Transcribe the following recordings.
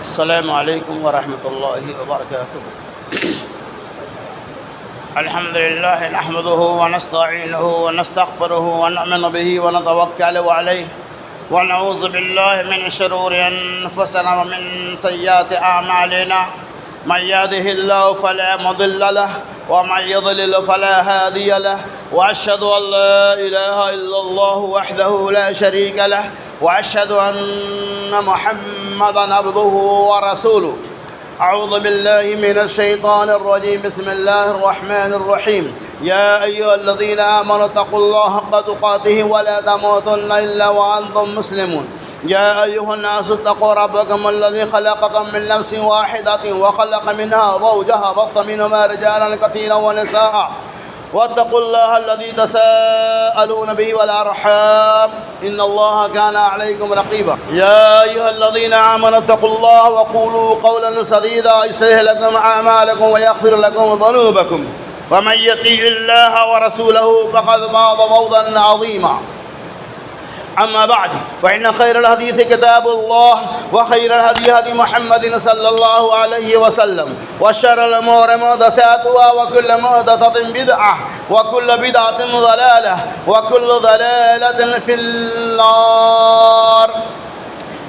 السلام علیکم ورحمۃ اللہ وبرکاتہ۔ الحمد للہ نحمده ونستعینه ونستغفره ونؤمن به ونتوکل علیہ ونعوذ باللہ من شرور انفسنا ومن سیئات اعمالنا، من يهده الله فلا مضل له ومن يضلل فلا هادي له، واشهد ان لا اله الا الله وحده لا شريك له، واشهد ان محمدا عبده ورسوله۔ اعوذ بالله من الشيطان الرجيم، بسم الله الرحمن الرحيم۔ يا ايها الذين امنوا اتقوا الله حق تقاته ولا تموتن الا وانتم مسلمون۔ يا أيها الناس اتقوا ربكم الذي خلقكم من نفس واحدة وخلق منها زوجها وبث منهما رجالا كثيرا ونساء، واتقوا الله الذي تساءلون به والأرحام إن الله كان عليكم رقيبا۔ يا أيها الذين آمنوا اتقوا الله وقولوا قولا سديدا يصلح لكم أعمالكم ويغفر لكم ذنوبكم، ومن يطيع الله ورسوله فقد فاز فوزا عظيما۔ أما بعد فإن خير الحديث كتاب الله، وخير الهدي هدي محمد صلى الله عليه وسلم، وشر الأمور محدثاتها، وكل محدثة بدعة، وكل بدعة ضلالة، وكل ضلالة في النار۔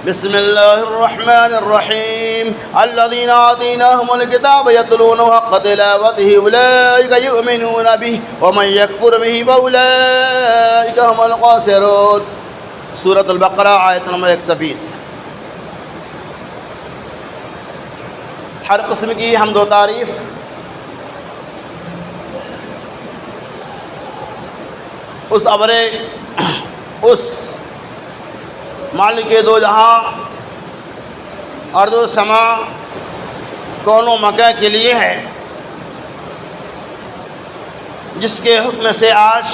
بسم الله الرحمن الرحيم۔ الذين آتيناهم الكتاب يتلونه حق تلاوته أولئك يؤمنون به، ومن يكفر به فأولئك هم الخاسرون۔ سورۃ البقرہ آیت نمبر 120۔ ہر قسم کی حمد و تعریف اس مالک دو جہاں ارض و سما کون و مکان کے لیے ہے، جس کے حکم سے آج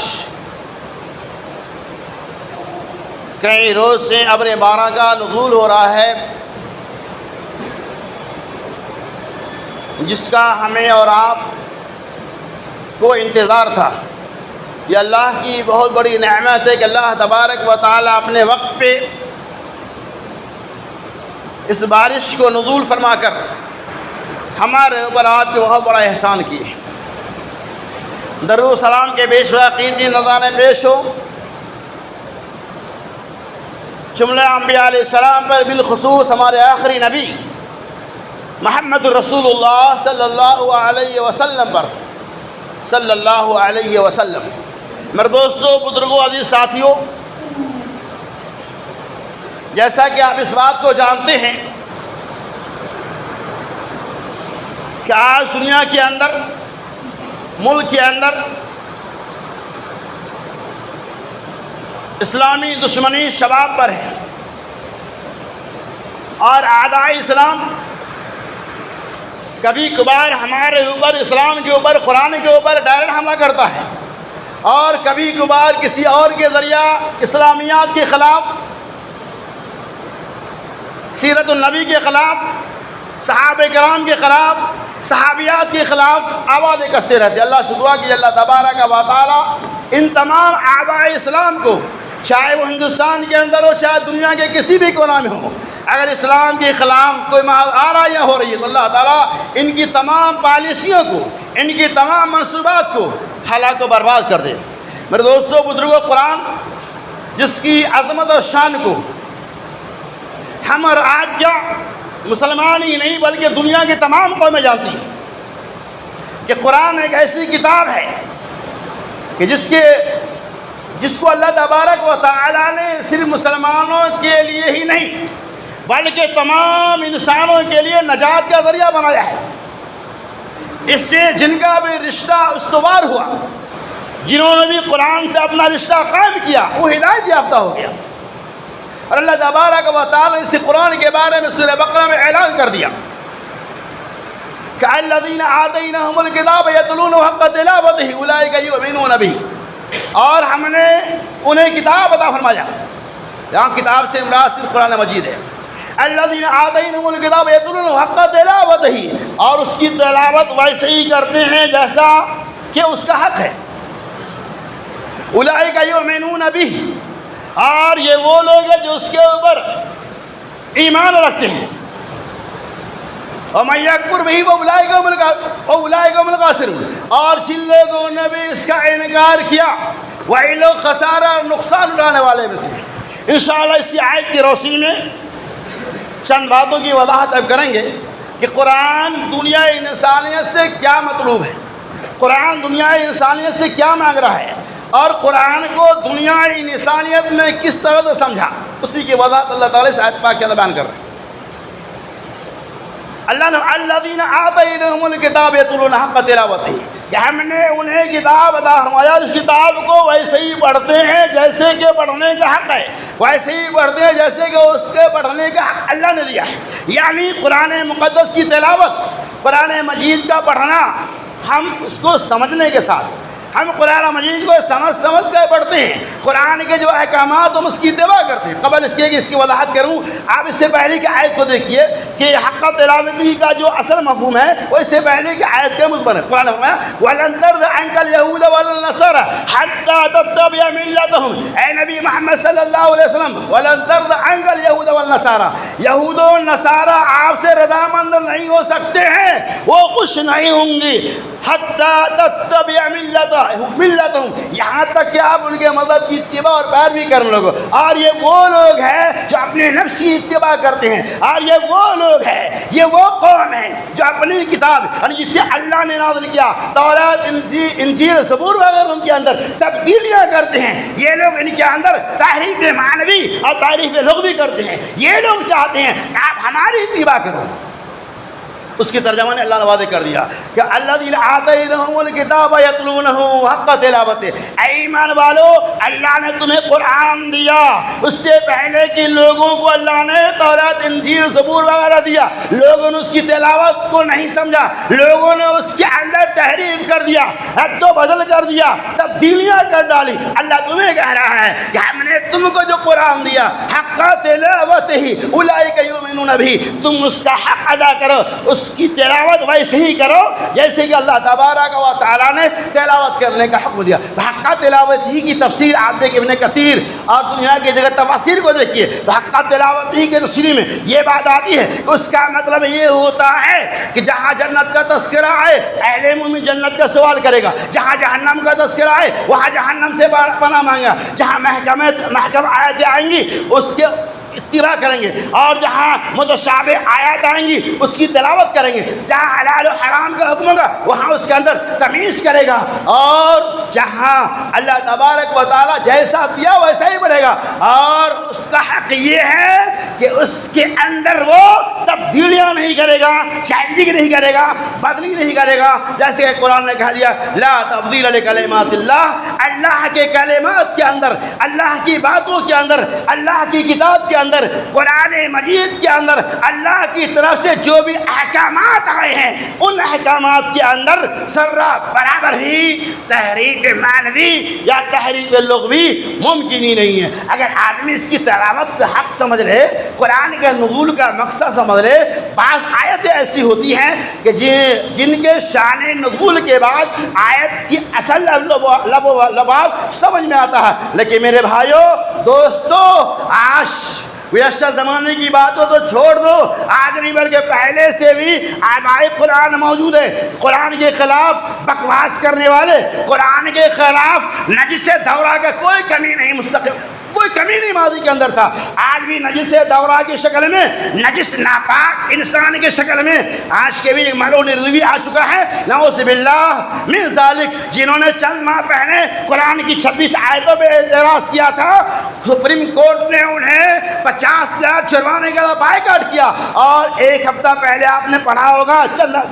کئی روز سے ابر بارہ کا نزول ہو رہا ہے، جس کا ہمیں اور آپ کو انتظار تھا۔ یہ اللہ کی بہت بڑی نعمت ہے کہ اللہ تبارک و تعالیٰ اپنے وقت پہ اس بارش کو نزول فرما کر ہمارے اوپر آپ کے بہت بڑا احسان کیے۔ درود و سلام کے پیشوا قیمتی نذرانے پیش ہو جملہ انبیاء علیہ السلام پر، بالخصوص ہمارے آخری نبی محمد رسول اللہ صلی اللہ علیہ وسلم پر، صلی اللہ علیہ وسلم۔ میرے دوستوں، بزرگوں، عزیز ساتھیوں، جیسا کہ آپ اس بات کو جانتے ہیں کہ آج دنیا کے اندر، ملک کے اندر اسلامی دشمنی شباب پر ہے، اور اعداء اسلام کبھی کبھار ہمارے اوپر، اسلام کے اوپر، قرآن کے اوپر ڈائریکٹ حملہ کرتا ہے، اور کبھی کبھار کسی اور کے ذریعہ اسلامیات کے خلاف، سیرت النبی کے خلاف، صحابہ کرام کے خلاف، صحابیات کے خلاف آوازیں کسے رہتے۔ اللہ سے دعا کہ اللہ تبارک و تعالی ان تمام اعداء اسلام کو، چاہے وہ ہندوستان کے اندر ہو، چاہے دنیا کے کسی بھی کونے میں ہو، اگر اسلام کے خلاف کوئی آرائیاں ہو رہی ہے تو اللہ تعالیٰ ان کی تمام پالیسیوں کو، ان کی تمام منصوبات کو ہلاک و برباد کر دے۔ میرے دوستوں، بزرگوں، قرآن جس کی عظمت اور شان کو ہم اور آج کیا مسلمان ہی نہیں بلکہ دنیا کی تمام قومیں جانتی ہیں کہ قرآن ایک ایسی کتاب ہے کہ جس کو اللہ تبارک و تعالیٰ نے صرف مسلمانوں کے لیے ہی نہیں بلکہ تمام انسانوں کے لیے نجات کا ذریعہ بنایا ہے۔ اس سے جن کا بھی رشتہ استوار ہوا، جنہوں نے بھی قرآن سے اپنا رشتہ قائم کیا، وہ ہدایت یافتہ ہو گیا۔ اور اللہ تبارک و تعالیٰ نے اس قرآن کے بارے میں سورہ بقرہ میں اعلان کر دیا کہ الذین آتیناہم الکتاب یتلونہ حق تلاوتہ اولئک یؤمنون بہ، اور ہم نے انہیں کتاب عطا فرمایا۔ یہاں کتاب سے مراد صرف قرآن مجید ہے۔ الذین آتیناہم الکتاب یتلونہ حق تلاوتہ، اور اس کی تلاوت ویسے ہی کرتے ہیں جیسا کہ اس کا حق ہے۔ اولئک یؤمنون بہ، اور یہ وہ لوگ ہیں جو اس کے اوپر ایمان رکھتے ہیں۔ ومن یکفر بہ فاولئک هم الخاسرون، اور جن لوگوں نے بھی اس کا انکار کیا وہی لوگ خسارہ نقصان اٹھانے والے میں سے۔ انشاءاللہ اسی آیت کی روشنی میں چند باتوں کی وضاحت اب کریں گے کہ قرآن دنیا انسانیت سے کیا مطلوب ہے، قرآن دنیا انسانیت سے کیا مانگ رہا ہے، اور قرآن کو دنیا انسانیت میں کس طرح سے سمجھا، اسی کی وضاحت اللہ تعالیٰ اس آیت پاک کے اندر بیان کر رہے ہیں۔ اللہ نے الذین آتیناہم الکتاب یتلون حق تلاوتہ، کہ ہم نے انہیں کتاب عطا فرمایا، اس کتاب کو ویسے ہی پڑھتے ہیں جیسے کہ پڑھنے کا حق ہے، ویسے ہی پڑھتے ہیں جیسے کہ اس کے پڑھنے کا حق اللہ نے دیا ہے۔ یعنی قرآن مقدس کی تلاوت، قرآن مجید کا پڑھنا، ہم اس کو سمجھنے کے ساتھ، ہم قرآن مجید کو سمجھ کر پڑھتے ہیں، قرآن کے جو احکامات ہم اس کی اتباع کرتے ہیں۔ قبل اس کے کہ اس کی وضاحت کروں، آپ اس سے پہلے کی آیت کو دیکھیے کہ حق تلاوتی کا جو اصل مفہوم ہے وہ اس سے پہلے کی آیت کے مثبت ہے۔ قرآن نے فرمایا وَلَن تَرْضَ عَنكَ الْيَهُودَ وَلَا النَّصَارَىٰ حَتَّىٰ تَتَّبِعَ مِلَّتَهُمْ، اے نبی محمد صلی اللہ علیہ وسلم وَلَن تَرْضَ عَنكَ الْيَهُودَ وَالنَّصَارَىٰ، یہود و نصارہ آپ سے رضامند نہیں ہو سکتے ہیں، وہ خوش نہیں ہوں گی، حَتَّىٰ تَتَّبِعَ مِلَّتَهُمْ، یہاں تک کہ آپ ان کے مذہب کی اتباع اور پیروی کرنے لگو۔ اور یہ وہ لوگ ہیں جو اپنے نفس کی اتباع کرتے ہیں، اور یہ وہ لوگ ہیں، یہ وہ قوم ہے جو اپنی کتاب یعنی جسے اللہ نے نازل کیا، تورات، انجیل، زبور وغیرہ، ان کے اندر تبدیلیاں کرتے ہیں۔ یہ لوگ ان کے اندر تحریف معنوی اور تحریف لغوی کرتے ہیں۔ یہ لوگ چاہتے ہیں کہ آپ ہماری اتباع کرو۔ اس کی ترجمہ نے اللہ نے واضح کر دیا کہ الذین آتیناہم الکتاب یتلونہ حق تلاوتہ، اے ایمان والو اللہ نے تمہیں قرآن دیا، اس سے پہلے کے لوگوں کو اللہ نے تورات، انجیل، زبور وغیرہ دیا، لوگوں نے اس کی تلاوت کو نہیں سمجھا، لوگوں نے اس کے اندر تحریف کر دیا، رد و بدل کر دیا، تبدیلیاں کر ڈالی۔ اللہ تمہیں کہہ رہا ہے کہ ہم نے تم کو جو قرآن دیا حق تلاوتہ اولئک یؤمنون بہ، تم اس کا حق ادا کرو، اس کی تلاوت ویسے ہی کرو جیسے کہ اللہ تبارک و تعالیٰ نے تلاوت کرنے کا حکم دیا۔ حق تلاوت ہی کی تفسیر آپ دیکھیں ابن کثیر اور دنیا کی جگہ تفاسیر کو دیکھیے، حق تلاوت ہی کے تفسیر میں یہ بات آتی ہے کہ اس کا مطلب یہ ہوتا ہے کہ جہاں جنت کا تذکرہ آئے اہل مومن جنت کا سوال کرے گا، جہاں جہنم کا تذکرہ آئے وہاں جہنم سے پناہ مانگے گا، جہاں محکم آیتیں آئیں گی اس کے اتباع کریں گے، اور جہاں متشابہ آیات آئیں گی اس کی تلاوت کریں گے، جہاں حلال و حرام کا حکم ہوگا وہاں اس کے اندر تمیز کرے گا، اور جہاں اللہ تبارک و تعالیٰ جیسا دیا ویسا ہی بنے گا۔ اور اس کا حق یہ ہے کہ اس کے اندر وہ تبدیلیاں نہیں کرے گا، چینجنگ نہیں کرے گا، بدلی نہیں کرے گا، جیسے کہ قرآن نے کہہ دیا لا تبدیل لکلمات اللہ، اللہ کے کلمات کے اندر، اللہ کی باتوں کے اندر، اللہ کی کتاب کے اندر، قرآن مجید کے اندر اللہ کی طرف سے جو بھی احکامات آئے ہیں ان احکامات کے اندر ذرہ برابر ہی تحریف معنوی یا تحریف لغوی ممکن ہی نہیں ہے۔ اگر آدمی اس کی تلاوت کا حق سمجھ لے، قرآن کے نزول کا مقصد سمجھ لے، بعض آیتیں ایسی ہوتی ہیں کہ جن کے شان نزول کے بعد آیت کی اصل لباب سمجھ میں آتا ہے، لیکن میرے بھائیوں دوستو آج گزشتہ زمانے کی باتوں تو چھوڑ دو، آج نہیں بلکہ پہلے سے بھی آبائی قرآن موجود ہے، قرآن کے خلاف بکواس کرنے والے، قرآن کے خلاف نجس دورہ کا کوئی کمی نہیں، مستقل کوئی کمی نہیں ماضی کے اندر تھا، آج بھی نجس دورہ کی شکل میں، نجس ناپاک انسان کی شکل میں آج کے بھی ایک ملعون رضوی آ چکا ہے، نعوذ باللہ من ذالک، جنہوں نے چند ماہ پہلے قرآن کی 26 آیتوں پہ اعتراض کیا تھا، سپریم کورٹ نے انہیں 50,000 جرمانے کا بائیکاٹ کیا، اور ایک ہفتہ پہلے آپ نے پڑھا ہوگا،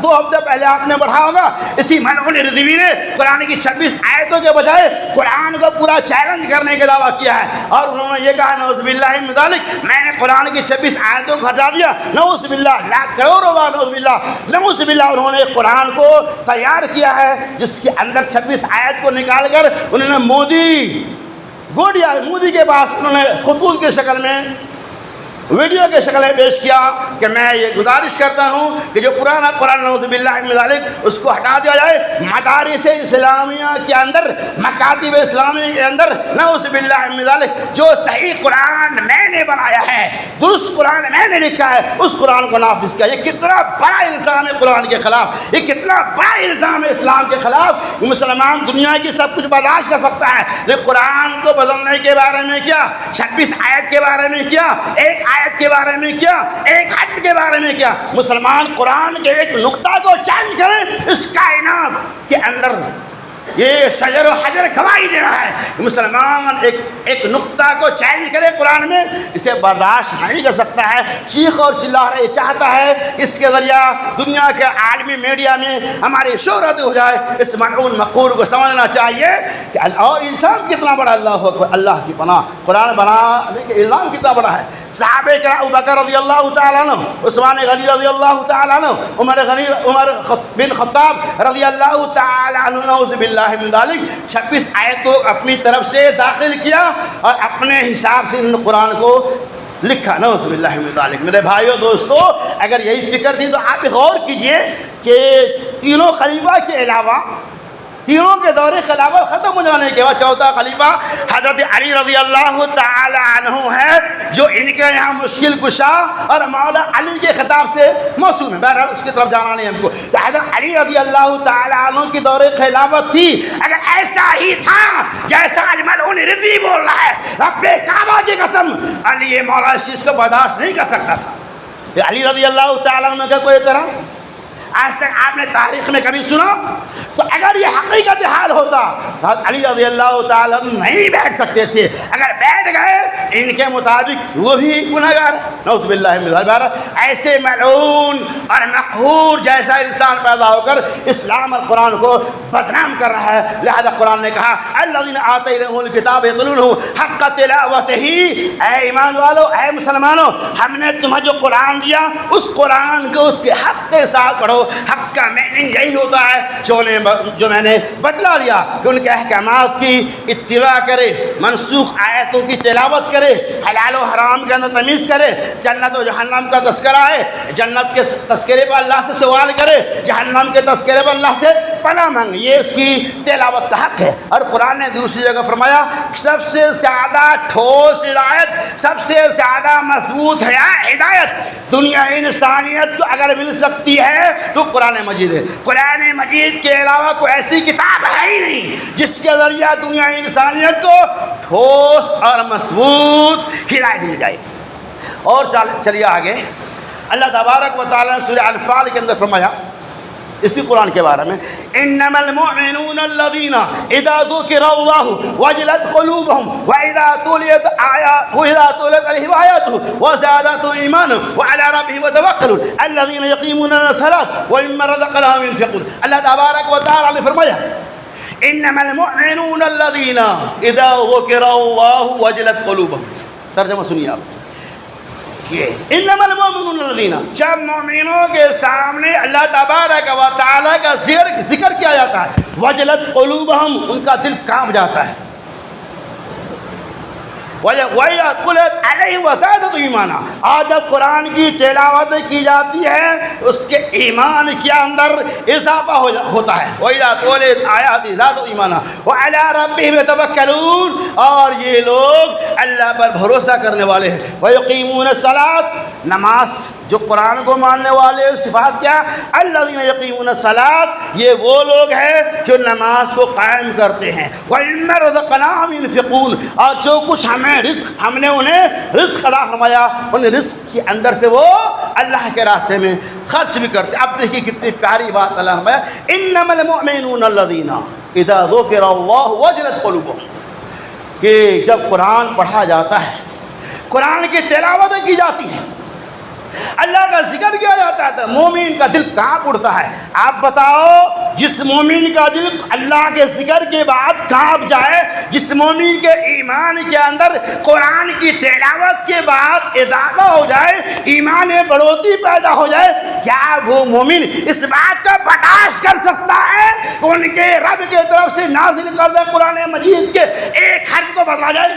2 ہفتے پہلے آپ نے پڑھا ہوگا، اسی ملعون رضوی نے قرآن کی 26 آیتوں کے بجائے قرآن کو پورا چیلنج کرنے کا دعویٰ کیا ہے، اور انہوں نے یہ کہا نعوذ باللہ من ذالک، میں نے قرآن کی 26 آیتوں کو ہٹا دیا، نعوذ باللہ، لاکھ کروڑوں بار نعوذ باللہ، نعوذ باللہ، انہوں نے قرآن کو تیار کیا ہے جس کے اندر 26 آیت کو نکال کر انہوں نے مودی کے پاس انہوں نے خطوط کی شکل میں، ویڈیو کے شکل میں پیش کیا کہ میں یہ گزارش کرتا ہوں کہ جو پرانا قرآن نعوذ باللہ من ذالک اس کو ہٹا دیا جائے، مدارس اسلامیہ کے اندر، مکاتب اسلامی کے اندر نعوذ باللہ من ذالک جو صحیح قرآن میں میں نے بنایا ہے، درست قرآن میں نے لکھا ہے، اس قرآن کو نافذ کیا۔ یہ کتنا بڑا الزام ہے قرآن کے خلاف، یہ کتنا بڑا الزام ہے اسلام کے خلاف۔ مسلمان دنیا کی سب کچھ برداشت کر سکتا ہے لیکن قرآن کو بدلنے کے بارے میں کیا، 26 آیت کے بارے میں کیا، ایک آیت کے بارے میں کیا، ایک حد کے بارے میں کیا، مسلمان قرآن کے ایک نقطہ کو چینج کرے، اس کائنات کے اندر یہ شجر و حجر گواہی دے رہا ہے۔ مسلمان ایک نقطہ کو چینج کرے قرآن میں، اسے برداشت نہیں کر سکتا ہے، چیخ اور چلا رہا ہے، چاہتا ہے اس کے ذریعہ دنیا کے عالمی میڈیا میں ہماری شہرت ہو جائے۔ اس ملعون مقول کو سمجھنا چاہیے کہ اور انسان کتنا بڑا، اللہ اکبر، اللہ کی پناہ، قرآن بنانے کا الزام کتنا بڑا ہے۔ صحابہ کرام ابو بکر رضی اللہ تعالیٰ عنہ، عثمان غنی رضی اللہ تعالیٰ عنہ، عمر بن خطاب رضی اللہ تعالیٰ عنہ، نعوذ باللہ من ذلک، 26 آیتوں اپنی طرف سے داخل کیا اور اپنے حساب سے ان قرآن کو لکھا، نعوذ باللہ من ذلک۔ میرے بھائیو دوستو، اگر یہی فکر تھی تو آپ غور کیجئے کہ تینوں خلیفہ کے علاوہ، تینوں کے دور خلافت ختم ہو جانے کے بعد چوتھا خلیفہ حضرت علی رضی اللہ تعالی عنہ ہے، جو ان کے یہاں مشکل کشا اور مولا علی کے خطاب سے موسوم ہے۔ بہرحال اس کی طرف جانا نہیں ہم کو۔ تو حضرت علی رضی اللہ تعالی عنہ کی دور خلافت تھی، اگر ایسا ہی تھا جیسا الملعون رضی بول رہا ہے، رب کعبہ کی قسم، علی مولا اس چیز کو برداشت نہیں کر سکتا تھا۔ علی رضی اللہ تعالی عنہ کا کوئی اعتراض آج تک آپ نے تاریخ میں کبھی سنا؟ تو اگر یہ حقیقت حال ہوتا تو علی رضی اللہ تعالیٰ نہیں بیٹھ سکتے تھے، اگر بیٹھ گئے ان کے مطابق وہ بھی گنہگار ہے، نعوذ باللہ من ذلک۔ ایسے ملعون اور مقہور جیسا انسان پیدا ہو کر اسلام اور قرآن کو بدنام کر رہا ہے، لہذا قرآن نے کہا الذین آتیناہم الکتاب یتلونہ حق تلاوتہ، اے ایمان والو، اے مسلمانوں، ہم نے تمہیں جو قرآن دیا اس قرآن کو اس کے حق کے ساتھ پڑھو۔ حق کا میننگ یہی ہوتا ہے جو میں نے بتلا دیا کہ ان کے احکامات کی اتباع کرے، منسوخ آیتوں کی تلاوت کرے، حلال و حرام کے اندر تمیز کرے، جنت و جہنم کا تذکرہ ہے، جنت کے تذکرے پر اللہ سے سوال کرے، جہنم کے تذکرے پر اللہ سے پناہ مانگے، یہ اس کی تلاوت کا حق ہے۔ اور قرآن نے دوسری جگہ فرمایا سب سے زیادہ ٹھوس ہدایت، سب سے زیادہ مضبوط ہے ہدایت دنیا انسانیت کو اگر مل سکتی ہے تو قرآن مجید ہے۔ قرآن مجید کے علاوہ کوئی ایسی کتاب ہے ہی نہیں جس کے ذریعہ دنیا انسانیت کو ٹھوس اور مضبوط ہدایت مل جائے۔ اور چلیے آگے، اللہ تبارک و تعالیٰ نے سورہ انفال کے اندر فرمایا اسی قرآن کے بارے میں انما المؤمنون الذين اذا ذكر الله وجلت قلوبهم واذا تليت عليهم آياته وزادتهم ايمانا وعلى ربهم يتوكلون الذين يقيمون الصلاة ومما رزقناهم ينفقون۔ اللہ تبارک و تعالی نے فرمایا انما المؤمنون الذين اذا ذكر الله وجلت قلوبهم، ترجمہ سنیے آپ، انما المؤمنون الذین، جب مومنوں کے سامنے اللہ تبارک و تعالیٰ کا ذکر کیا جاتا ہے، وجلت قلوبہم، ان کا دل کانپ جاتا ہے، وَإِذَا تُلِيَتْ عَلَيْهِمْ وَزَادَتْهُمْ ایمانا، اور جب قرآن کی تلاوت کی جاتی ہے اس کے ایمان کے اندر اضافہ ہوتا ہے، وَإِذَا تُلِيَتْ آیَاتُهُ زَادَتْهُمْ ایمانا وَعَلَىٰ رَبِّهِمْ يَتَوَکَّلُونَ، اور یہ لوگ اللہ پر بھروسہ کرنے والے ہیں، وَيُقِيمُونَ الصَّلَاةَ، نماز جو قرآن کو ماننے والے صفات کیا، الذین یقیمون الصلاۃ، یہ وہ لوگ ہیں جو نماز کو قائم کرتے ہیں، وَمِمَّا رَزَقْنَاهُمْ يُنفِقُونَ، اور جو کچھ ہم نے انہیں رزق عطا فرمایا ان رزق کے اندر سے وہ اللہ کے راستے میں خرچ بھی کرتے۔ اب دیکھیے کتنی پیاری بات اللہ نے فرمایا انما المؤمنون الذین اذا ذکر اللہ وجلت قلوبہم، کہ جب قرآن پڑھا جاتا ہے، قرآن کی تلاوت کی جاتی ہے، اللہ کا ذکر کیا جاتا ہے تو مومن کا دل کانپ اٹھتا ہے۔ آپ بتاؤ جس مومن کا دل اللہ کے ذکر کے بعد کانپ جائے، جس مومن کے ایمان کے اندر قرآن کی تلاوت کے بعد اضافہ ہو جائے، ایمان میں بڑھوتری پیدا ہو جائے، کیا وہ مومن اس بات کا برداشت کر سکتا ہے کہ ان کے رب کی طرف سے نازل کردہ قرآن مجید کے ایک حرف کو بدلا جائے؟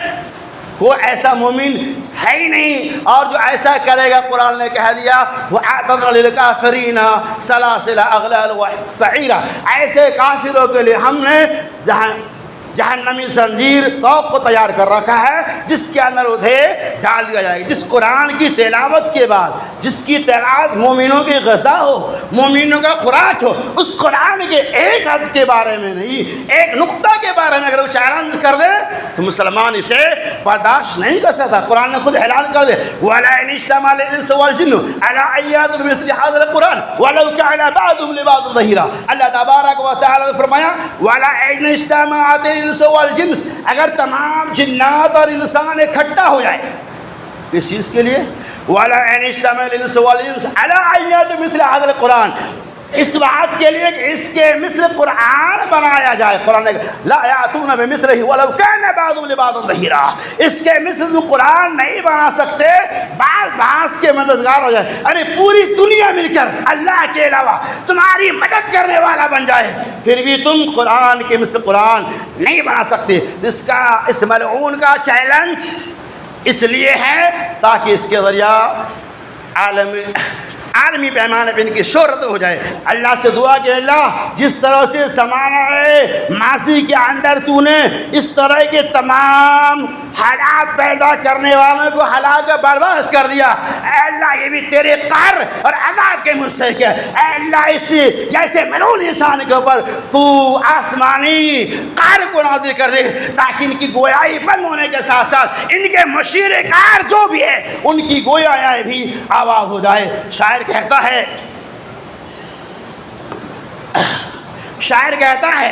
وہ ایسا مومن ہے ہی نہیں، اور جو ایسا کرے گا قرآن نے کہہ دیا وَأَعْتَدْنَا لِلْكَافِرِينَ سَلَاسِلَ أَغْلَالَ وَسَعِيرًا، ایسے کافروں کے لیے ہم نے جہنمی زنجیر توق کو تیار کر رکھا ہے جس کے اندر انہیں ڈال دیا جائے گا۔ جس قرآن کی تلاوت کے بعد، جس کی تلاوت مومنوں کی غذا ہو، مومنوں کا خوراک ہو، اس قرآن کے ایک حرف کے بارے میں نہیں، ایک نقطہ کے بارے میں اگر وہ چیلنج کر دے تو مسلمان اسے برداشت نہیں کر سکتا۔ قرآن نے خود اعلان کر دے وَلَئِنِ اجْتَمَعَ الْإِنسُ وَالْجِنُّ عَلَىٰ أَن يَأْتُوا بِمِثْلِ هَٰذَا الْقُرْآنِ وَلَوْ كَانَ بَعْضُهُمْ لِبَعْضٍ ظَهِيرًا۔ اللہ تبارک و تعالیٰ نے فرمایا وَلَئِنِ اجْتَمَعَتِ الْإِنسُ وَالْجِنُّ، اگر تمام جنات اور انسان اکٹھا ہو جائے کس چیز کے لیے؟ وَلَئِنِ اجْتَمَعَ الْإِنسُ وَالْجِنُّ عَلَىٰ أَن يَأْتُوا بِمِثْلِ هَٰذَا الْقُرْآنِ، اس بات کے لیے کہ اس کے مثل قرآن بنایا جائے۔ قرآن نے لا یاتون بمثلہ ولو کان بعضهم لبعض ظہیرا، اس کے مثل قرآن نہیں بنا سکتے، بعض بعض کے مددگار ہو جائے۔ ارے پوری دنیا مل کر اللہ کے علاوہ تمہاری مدد کرنے والا بن جائے، پھر بھی تم قرآن کے مثل قرآن نہیں بنا سکتے۔ اس ملعون کا چیلنج اس لیے ہے تاکہ اس کے ذریعہ عالمی پیمانے پہ ان کی شہرت ہو جائے۔ اللہ سے دعا کہ اللہ جس طرح سے زمانہ ماضی کے اندر تو نے اس طرح کے تمام حالات پیدا کرنے والوں کو ہلاک برباد کر دیا، اے اللہ یہ بھی تیرے قہر اور عذاب کے مستحق ہے۔ اے اللہ اس جیسے ملعون انسان کے اوپر تو آسمانی قہر کو نازل کر دے تاکہ ان کی گویائی بند ہونے کے ساتھ ساتھ ان کے مشیر کار جو بھی ہے ان کی گویائی بھی آواز ہو جائے۔ شاعر کہتا ہے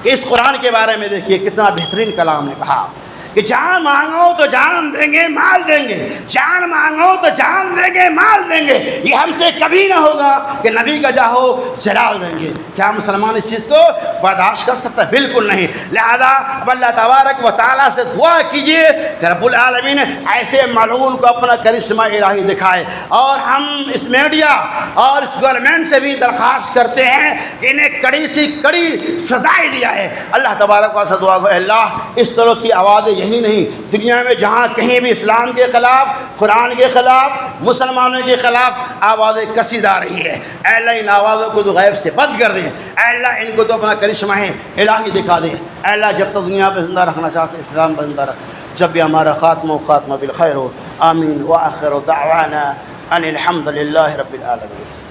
کہ اس قرآن کے بارے میں دیکھیے کتنا بہترین کلام نے کہا کہ جان مانگو تو جان دیں گے مال دیں گے، جان مانگو تو جان دیں گے مال دیں گے، یہ ہم سے کبھی نہ ہوگا کہ نبی کا جاہو جلال دیں گے۔ کیا مسلمان اس چیز کو برداشت کر سکتا ہے؟ بالکل نہیں۔ لہذا اب اللہ تبارک و تعالیٰ سے دعا کیجئے کہ رب العالمین ایسے ملعون کو اپنا کرشمہ الہی دکھائے، اور ہم اس میڈیا اور اس گورنمنٹ سے بھی درخواست کرتے ہیں کہ انہیں کڑی سی کڑی سزائے دیا ہے۔ اللہ تبارک و تعالیٰ سے دعا کو اللہ اس طرح کی آوازیں یہی نہیں، دنیا میں جہاں کہیں بھی اسلام کے خلاف، قرآن کے خلاف، مسلمانوں کے خلاف آوازیں کسی جا رہی ہے، اے اللہ ان آوازوں کو تو غیب سے بند کر دیں، اے اللہ ان کو تو اپنا کرشمہ الہی دکھا دیں، اے اللہ جب تک دنیا پہ زندہ رکھنا چاہتے اسلام پہ زندہ رکھ، جب بھی ہمارا خاتمہ بالخیر ہو۔ آمین۔ وآخر دعوانا ان الحمد للہ رب العالمین۔